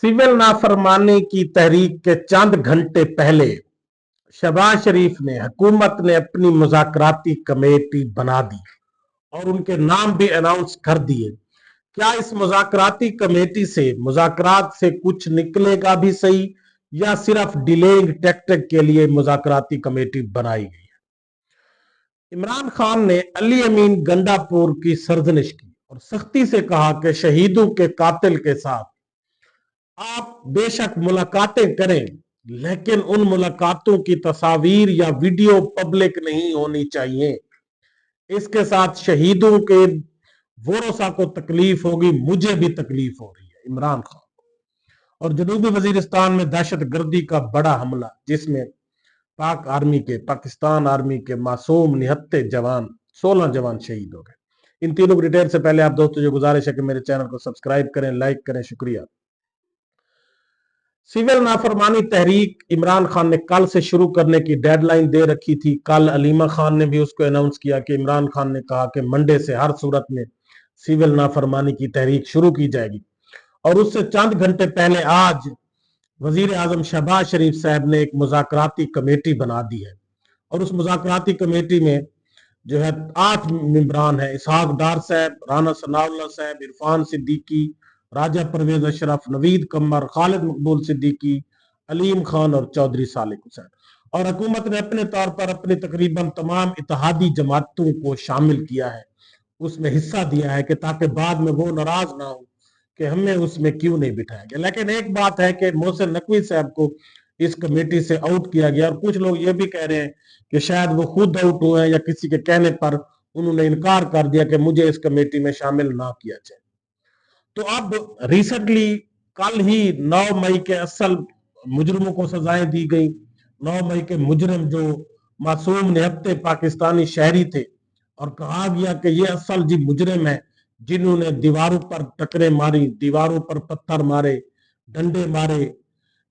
Civil नाफरमानी की तहरीक के चंद घंटे पहले शहबाज शरीफ ने हुकूमत ने अपनी मुज़ाकराती कमेटी बना दी और उनके नाम भी अनाउंस कर दिए। क्या इस मुज़ाकराती कमेटी से मुज़ाकरात से कुछ निकलेगा भी सही, या सिर्फ डिलेइंग टैक्टिक के लिए मुज़ाकराती कमेटी बनाई गई है? इमरान खान ने अली अमीन गंडापुर की सरजनिश की और सख्ती से कहा कि शहीदों के कातिल के साथ आप बेशक मुलाकातें करें, लेकिन उन मुलाकातों की तस्वीर या वीडियो पब्लिक नहीं होनी चाहिए। इसके साथ शहीदों के वोरसा को तकलीफ होगी, मुझे भी तकलीफ हो रही है। इमरान खान। और जनूबी वजीरिस्तान में दहशत गर्दी का बड़ा हमला, जिसमें पाकिस्तान आर्मी के मासूम निहत्ते जवान 16 जवान शहीद हो गए। इन तीनों की डिटेल से पहले आप दोस्तों जो गुजारिश है कि मेरे चैनल को सब्सक्राइब करें, लाइक करें, शुक्रिया। सिविल नाफरमानी तहरीक इमरान खान ने कल से शुरू करने की डेडलाइन दे रखी थी। कल अलीमा खान ने भी उसको अनाउंस किया कि इमरान खान ने कहा कि मंडे से हर सूरत में सिविल नाफरमानी की तहरीक शुरू की जाएगी। और उससे चंद घंटे पहले आज वजीर आजम शहबाज शरीफ साहब ने एक मुज़ाकराती कमेटी बना दी है। और उस मुज़ाकराती कमेटी में जो है 8 मेंबरान है। इसहाक डार साहब, राना सनाउल्लाह साहब, इरफान सिद्दीकी, राजा परवेज अशरफ, नवीद कमर, खालिद मकबूल सिद्दीकी, अलीम खान और चौधरी सालिक हुसैन। और हुकूमत ने अपने तौर पर अपनी तकरीबन तमाम इत्तेहादी जमातों को शामिल किया है, उसमें हिस्सा दिया है, कि ताकि बाद में वो नाराज ना हो कि हमें उसमें क्यों नहीं बिठाया गया। लेकिन एक बात है कि मोहसिन नकवी साहब को इस कमेटी से आउट किया गया, और कुछ लोग ये भी कह रहे हैं कि शायद वो खुद आउट हुए हैं या किसी के कहने पर उन्होंने इनकार कर दिया कि मुझे इस कमेटी में शामिल ना किया जाए। तो अब रिसेंटली कल ही 9 मई के असल मुजरिमों को सजाएं दी गई। 9 मई के मुजरिम जो मासूम निहत्ते पाकिस्तानी शहरी थे, और कहा गया कि ये असल जी मुजरिम है जिन्होंने दीवारों पर टकरे मारी, दीवारों पर पत्थर मारे, डंडे मारे,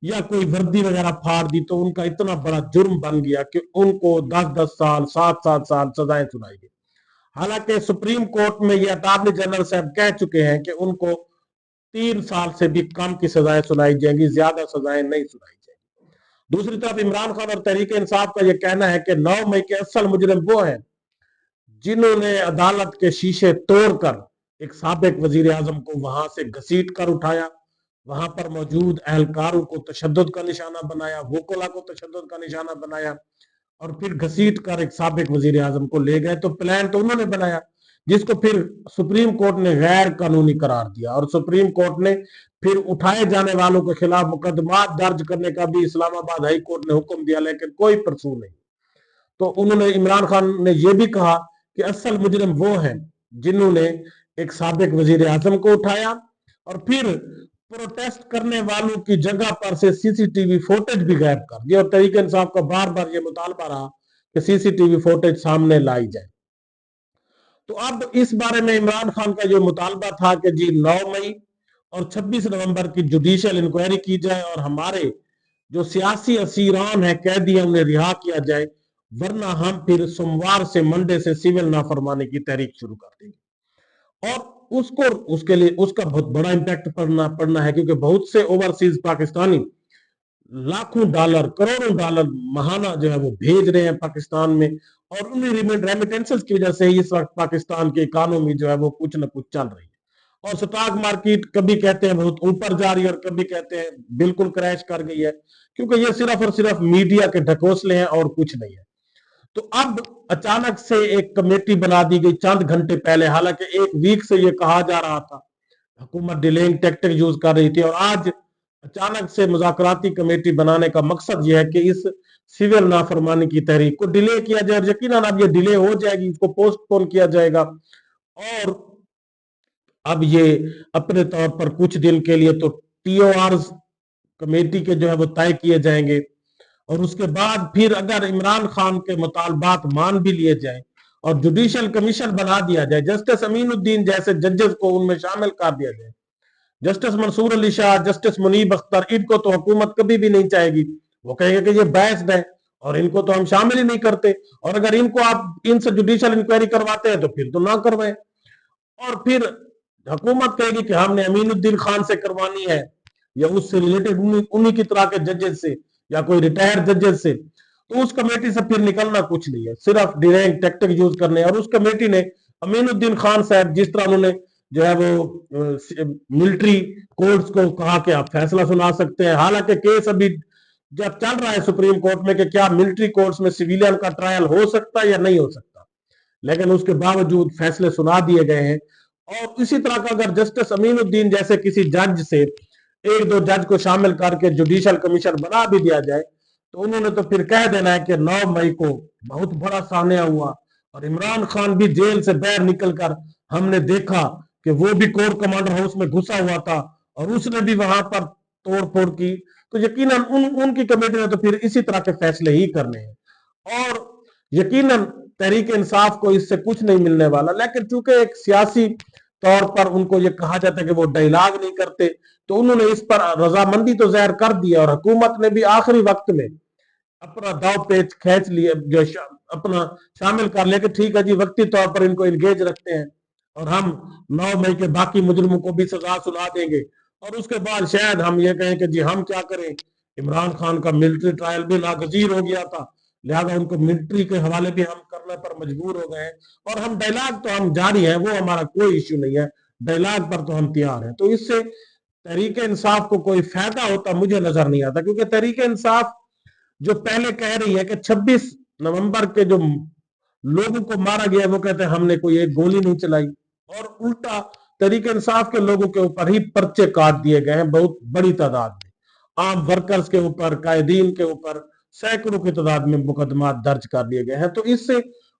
या कोई वर्दी वगैरह फाड़ दी, तो उनका इतना बड़ा जुर्म बन गया कि उनको 10-10 साल 7-7 साल सजाएं सुनाई गई। हालांकि सुप्रीम कोर्ट में ये अटॉर्नी जनरल साहब कह चुके हैं कि उनको 3 साल से भी कम की सजाएं सुनाई जाएंगी, ज्यादा सजाएं नहीं सुनाई जाएंगी। दूसरी तरफ इमरान खान और तहरीक इंसाफ का यह कहना है कि 9 मई के असल मुजरिम वो हैं जिन्होंने अदालत के शीशे तोड़कर एक साबिक वजीर आजम को वहां से घसीट कर उठाया, वहां पर मौजूद एहलकारों को तशद्दुद का निशाना बनाया, वोकला को तशद्दुद का निशाना बनाया, और फिर घसीट कर एक साबिक वजीर आजम को ले गए। तो प्लान तो उन्होंने बनाया, जिसको फिर सुप्रीम कोर्ट ने गैर कानूनी करार दिया, और सुप्रीम कोर्ट ने फिर उठाए जाने वालों के खिलाफ मुकदमा दर्ज करने का भी इस्लामाबाद हाई कोर्ट ने हुक्म दिया, लेकिन कोई परसू नहीं। तो उन्होंने, इमरान खान ने यह भी कहा कि असल मुजरिम वो हैं जिन्होंने एक साबिक वजीर आजम को उठाया और फिर प्रोटेस्ट करने वालों की जगह पर से सीसीटीवी फुटेज भी गायब कर दिया। और तहरीक इंसाफ का बार बार यह मुतालबा रहा कि सीसीटीवी फुटेज सामने लाई जाए। तो अब इस बारे में इमरान खान का जो मुतालबा था कि जी 9 मई और 26 नवंबर की जुडिशियल इंक्वायरी की जाए और हमारे जो सियासी असीरान है, कैदी हैं, उन्हें रिहा किया जाए, वरना हम फिर सोमवार से मंडे से सिविल नाफरमानी की तहरीक शुरू कर देंगे। और उसके लिए उसका बहुत बड़ा इंपैक्ट पड़ना है, क्योंकि बहुत से ओवरसीज पाकिस्तानी लाखों डॉलर, करोड़ों डॉलर महाना जो है वो भेज रहे हैं पाकिस्तान में, और उन्हीं रेमिटेंसेस की वजह से ही इस वक्त पाकिस्तान की इकोनॉमी जो है वो कुछ न कुछ चल रही है। और स्टॉक मार्केट कभी कहते हैं बहुत ऊपर जा रही है और कभी कहते हैं बिल्कुल क्रैश कर गई है, क्योंकि ये सिर्फ और सिर्फ मीडिया के ढकोसले हैं और कुछ नहीं है। तो अब अचानक से एक कमेटी बना दी गई चंद घंटे पहले, हालांकि एक वीक से ये कहा जा रहा था, हुकूमत डिलेइंग टैक्टिक यूज कर रही थी, और आज अचानक से मुज़ाकराती कमेटी बनाने का मकसद यह है कि इस सिविल नाफरमानी की तहरीक को डिले किया जाए। और यकीनन अब ये डिले हो जाएगी, इसको पोस्टपोन किया जाएगा, और अब ये अपने तौर पर कुछ दिन के लिए तो टीओआर कमेटी के जो है वो तय किए जाएंगे, और उसके बाद फिर अगर इमरान खान के मुतालबात मान भी लिए जाए और जुडिशियल कमीशन बना दिया जाए, जस्टिस अमीनुद्दीन जैसे जजेस को उनमें शामिल कर दिया जाए, जस्टिस मंसूर अली शाह, जस्टिस मुनीब अख्तर, इनको तो हुकूमत कभी भी नहीं चाहेगी। वो कहेंगे कि ये बैस्ड है और इनको तो हम शामिल ही नहीं करते, और अगर इनको आप इनसे जुडिशियल इंक्वायरी करवाते हैं तो फिर तो ना करवाएं। और फिर हुकूमत कहेगी कि हमने अमीनुद्दीन खान से करवानी है, या उससे रिलेटेड उन्हीं की तरह के जजेस से या कोई रिटायर्ड जजेस से, तो उस कमेटी से फिर निकलना कुछ नहीं है, सिर्फ डिलेइंग टैक्टिक यूज करने। और उस कमेटी ने अमीनुद्दीन खान साहब जिस तरह उन्होंने जो है वो मिलिट्री कोर्ट्स को कहा कि आप फैसला सुना सकते हैं, हालांकि केस अभी जब चल रहा है सुप्रीम कोर्ट में कि क्या मिलिट्री कोर्ट्स में सिविलियन का ट्रायल हो सकता है या नहीं हो सकता, लेकिन उसके बावजूद फैसले सुना दिए गए हैं। और इसी तरह का अगर जस्टिस अमीनुद्दीन जैसे किसी जज से एक दो जज को शामिल करके जुडिशियल कमीशन बना भी दिया जाए, तो उन्होंने तो फिर कह देना है कि 9 मई को बहुत बड़ा सान्या हुआ और इमरान खान भी जेल से बाहर निकलकर हमने देखा कि वो भी कोर कमांडर हाउस में घुसा हुआ था और उसने भी वहां पर तोड़ फोड़ की। तो यकीनन उनकी कमेटी ने तो फिर इसी तरह के फैसले ही करने हैं और यकीनन तहरीक इंसाफ को इससे कुछ नहीं मिलने वाला। लेकिन चूंकि एक सियासी तौर पर उनको ये कहा जाता है कि वो डायलॉग नहीं करते, तो उन्होंने इस पर रजामंदी तो जाहिर कर दिया और हुकूमत ने भी आखिरी वक्त में अपना दाव पेच खींच लिया, जो अपना शामिल कर लिया कि ठीक है जी, वक्ती तौर पर इनको इंगेज रखते हैं और हम 9 मई के बाकी मुजरिमों को भी सजा सुना देंगे और उसके बाद शायद हम ये कहें कि जी हम क्या करें, इमरान खान का मिलिट्री ट्रायल भी नागजीर हो गया था, लिहाजा उनको मिलिट्री के हवाले भी हम करने पर मजबूर हो गए हैं और हम डायलॉग तो हम जारी है, वो हमारा कोई इश्यू नहीं है, डायलॉग पर तो हम तैयार हैं। तो इससे तहरीक इंसाफ को कोई फायदा होता मुझे नजर नहीं आता, क्योंकि तहरीक इंसाफ जो पहले कह रही है कि 26 नवंबर के जो लोगों को मारा गया वो कहते हैं हमने कोई एक गोली नहीं चलाई, और उल्टा तहरीक इंसाफ के लोगों के ऊपर ही पर्चे काट दिए गए हैं बहुत बड़ी तादाद में, आम वर्कर्स के ऊपर, कायदीन के ऊपर सैकड़ों की तादाद में मुकदमा दर्ज कर दिए गए हैं। तो इससे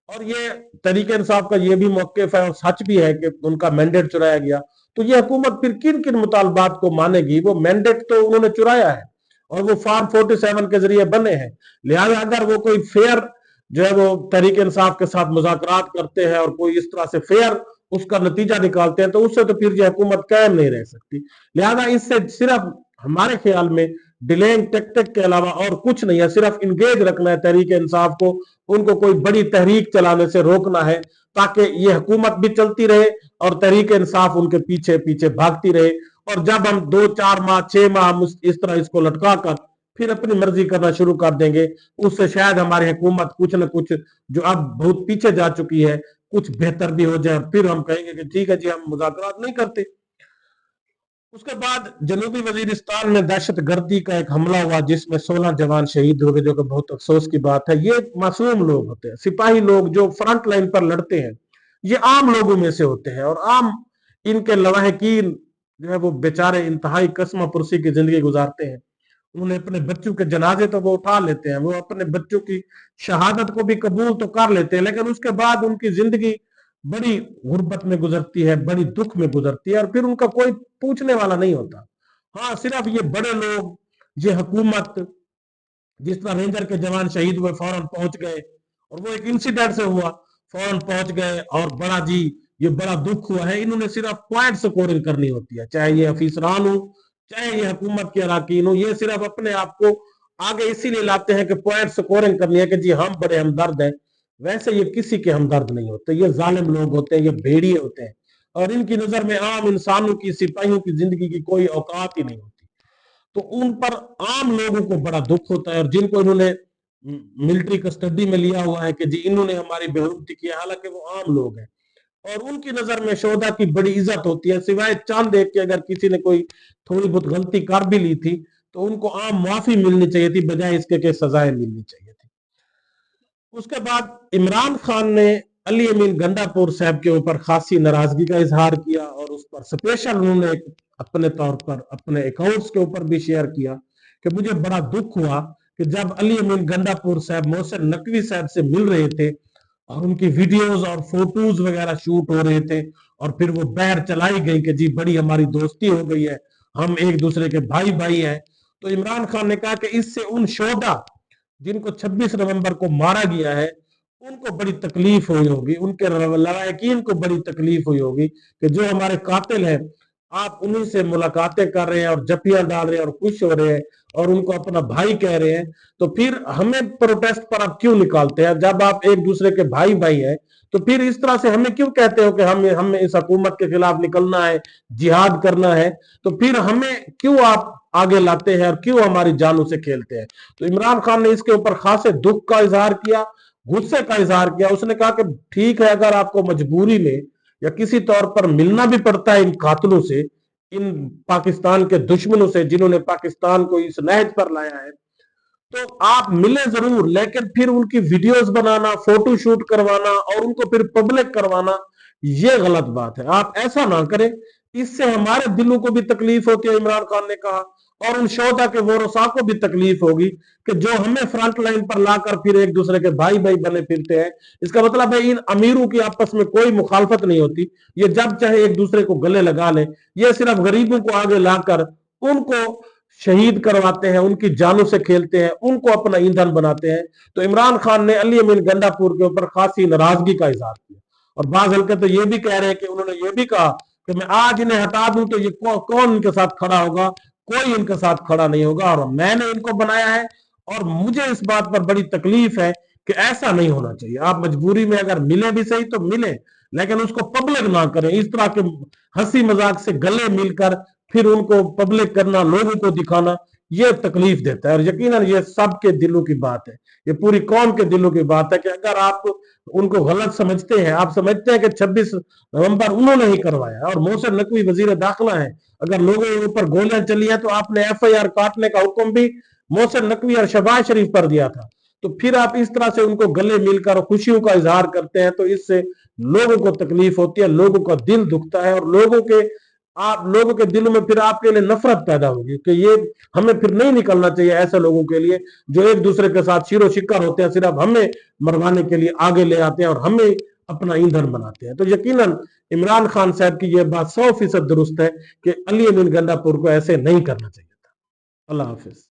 और ये तहरीक इंसाफ का ये भी मौक़िफ़ है और सच भी है कि उनका मैंडेट चुराया गया, तो ये हुकूमत फिर किन किन मुतालबात को मानेगी? वो मैंडेट तो उन्होंने चुराया है और वो फॉर्म 47 के जरिए बने हैं, लिहाजा अगर वो कोई फेयर जो है वो तहरीक इंसाफ के साथ मुज़ाकरात करते हैं और कोई इस तरह से फेयर उसका नतीजा निकालते हैं, तो उससे तो फिर ये हुकूमत कायम नहीं रह सकती। लिहाजा इससे सिर्फ हमारे ख्याल में डिलेइंग टैक्टिक के अलावा और कुछ नहीं है, सिर्फ इंगेज रखना है तहरीक इंसाफ को, उनको कोई बड़ी तहरीक चलाने से रोकना है ताकि ये हुकूमत भी चलती रहे और तहरीक इंसाफ उनके पीछे पीछे भागती रहे। और जब हम 2-4 माह 6 माह हम इस तरह इसको लटका कर फिर अपनी मर्जी करना शुरू कर देंगे, उससे शायद हमारी हुकूमत कुछ न कुछ जो अब बहुत पीछे जा चुकी है कुछ बेहतर भी हो जाए, फिर हम कहेंगे कि ठीक है जी हम मुज़ाकरात नहीं करते। उसके बाद जनूबी वजीरिस्तान में दहशत गर्दी का एक हमला हुआ जिसमें 16 जवान शहीद हो गए, जो कि बहुत अफसोस की बात है। ये मासूम लोग होते हैं, सिपाही लोग जो फ्रंट लाइन पर लड़ते हैं, ये आम लोगों में से होते हैं और आम इनके लवाहकीन जो है वो बेचारे इंतहाई कसमा पुरसी की जिंदगी गुजारते हैं। उन्होंने अपने बच्चों के जनाजे तो वो उठा लेते हैं, वो अपने बच्चों की शहादत को भी कबूल तो कर लेते हैं, लेकिन उसके बाद उनकी जिंदगी बड़ी गुर्बत में गुजरती है, बड़ी दुख में गुजरती है और फिर उनका कोई पूछने वाला नहीं होता। हाँ, सिर्फ ये बड़े लोग, ये हुकूमत, जिस तरह रेंजर के जवान शहीद हुए फौरन पहुंच गए और वो एक इंसिडेंट से हुआ, फौरन पहुंच गए और बड़ा जी ये बड़ा दुख हुआ है, इन्होंने सिर्फ पॉइंट स्कोरिंग करनी होती है, चाहे ये अफीसरान हो चाहे ये हुकूमत के अराकीन हो, ये सिर्फ अपने आप को आगे इसीलिए लाते हैं कि पॉइंट स्कोरिंग करनी है कि जी हम बड़े हमदर्द हैं। वैसे ये किसी के हमदर्द नहीं होते, ये जालिम लोग होते हैं, ये भेड़िए होते हैं और इनकी नजर में आम इंसानों की, सिपाहियों की जिंदगी की कोई औकात ही नहीं होती। तो उन पर आम लोगों को बड़ा दुख होता है और जिनको इन्होंने मिलिट्री कस्टडी में लिया हुआ है कि जी इन्होंने हमारी बेहुरमती की, हालांकि वो आम लोग हैं और उनकी नजर में शोहदा की बड़ी इज्जत होती है, सिवाय चांद देख के अगर किसी ने कोई थोड़ी बहुत गलती कर भी ली थी तो उनको आम माफी मिलनी चाहिए थी, बजाय इसके के सजाएं मिलनी चाहिए थी। उसके बाद इमरान खान ने अली अमीन गंडापुर साहब के ऊपर खासी नाराजगी का इजहार किया और उस पर स्पेशल उन्होंने अपने तौर पर अपने अकाउंट्स के ऊपर भी शेयर किया कि मुझे बड़ा दुख हुआ कि जब अली अमीन गंडापुर साहब मोहसिन नकवी साहब से मिल रहे थे और उनकी वीडियोस और फोटोज वगैरह शूट हो रहे थे और फिर वो बहर चलाई गई कि जी बड़ी हमारी दोस्ती हो गई है, हम एक दूसरे के भाई भाई हैं, तो इमरान खान ने कहा कि इससे उन शोहदा जिनको 26 नवंबर को मारा गया है उनको बड़ी तकलीफ हुई होगी, उनके लवाहकीन को बड़ी तकलीफ हुई होगी कि जो हमारे कातिल हैं आप उन्हीं से मुलाकातें कर रहे हैं और जपियां डाल रहे हैं और खुश हो रहे हैं और उनको अपना भाई कह रहे हैं, तो फिर हमें प्रोटेस्ट पर आप क्यों निकालते हैं? जब आप एक दूसरे के भाई भाई हैं तो फिर इस तरह से हमें क्यों कहते हो कि हमें इस हुकूमत के खिलाफ निकलना है, जिहाद करना है? तो फिर हमें क्यों आप आगे लाते हैं और क्यों हमारी जानों से खेलते हैं। तो इमरान खान ने इसके ऊपर खासे दुख का इजहार किया, गुस्से का इजहार किया। उसने कहा कि ठीक है, अगर आपको मजबूरी में या किसी तौर पर मिलना भी पड़ता है इन कातलों से, इन पाकिस्तान के दुश्मनों से जिन्होंने पाकिस्तान को इस नहज पर लाया है, तो आप मिले जरूर, लेकिन फिर उनकी वीडियोस बनाना, फोटो शूट करवाना और उनको फिर पब्लिक करवाना, ये गलत बात है। आप ऐसा ना करें, इससे हमारे दिलों को भी तकलीफ होती है, इमरान खान ने कहा, और उन शोधा के वोरसा को भी तकलीफ होगी कि जो हमें फ्रंट लाइन पर लाकर फिर एक दूसरे के भाई भाई बने फिरते हैं। इसका मतलब है इन अमीरों की आपस में कोई मुखालफत नहीं होती, ये जब चाहे एक दूसरे को गले लगा ले। ये सिर्फ गरीबों को आगे लाकर उनको शहीद करवाते हैं, उनकी जानों से खेलते हैं, उनको अपना ईंधन बनाते हैं। तो इमरान खान ने अली अमीन गंडापुर के ऊपर खासी नाराजगी का इजहार किया, और बाज हल्के तो ये भी कह रहे हैं कि उन्होंने ये भी कहा कि मैं आज इन्हें हटा दूं तो ये कौन इनके साथ खड़ा होगा, कोई इनके साथ खड़ा नहीं होगा, और मैंने इनको बनाया है और मुझे इस बात पर बड़ी तकलीफ है कि ऐसा नहीं होना चाहिए। आप मजबूरी में अगर मिले भी सही तो मिले, लेकिन उसको पब्लिक ना करें। इस तरह के हंसी मजाक से गले मिलकर फिर उनको पब्लिक करना, लोगों को दिखाना, ये तकलीफ देता है। और यकीनन ये सबके दिलों की बात है, ये पूरी कौम के दिलों की बात है कि अगर आप उनको गलत समझते हैं, आप समझते हैं कि 26 नवंबर उन्होंने ही करवाया और मोहसिन नकवी वजीर दाखिला है, अगर लोगों के ऊपर गोलियां चली है तो आपने FIR काटने का हुक्म भी मोहसिन नकवी और शहबाज शरीफ पर दिया था। तो फिर आप इस तरह से उनको गले मिलकर खुशियों का इजहार करते हैं, तो इससे लोगों को तकलीफ होती है, लोगों का दिल दुखता है, और लोगों के दिलों में फिर आपके लिए नफरत पैदा होगी कि ये हमें फिर नहीं निकलना चाहिए ऐसे लोगों के लिए जो एक दूसरे के साथ शिरो शिकार होते हैं, सिर्फ हमें मरवाने के लिए आगे ले आते हैं और हमें अपना ईंधन बनाते हैं। तो यकीनन इमरान खान साहब की यह बात 100% दुरुस्त है कि अली अमीन गंडापुर को ऐसे नहीं करना चाहिए था। अल्लाह हाफिज।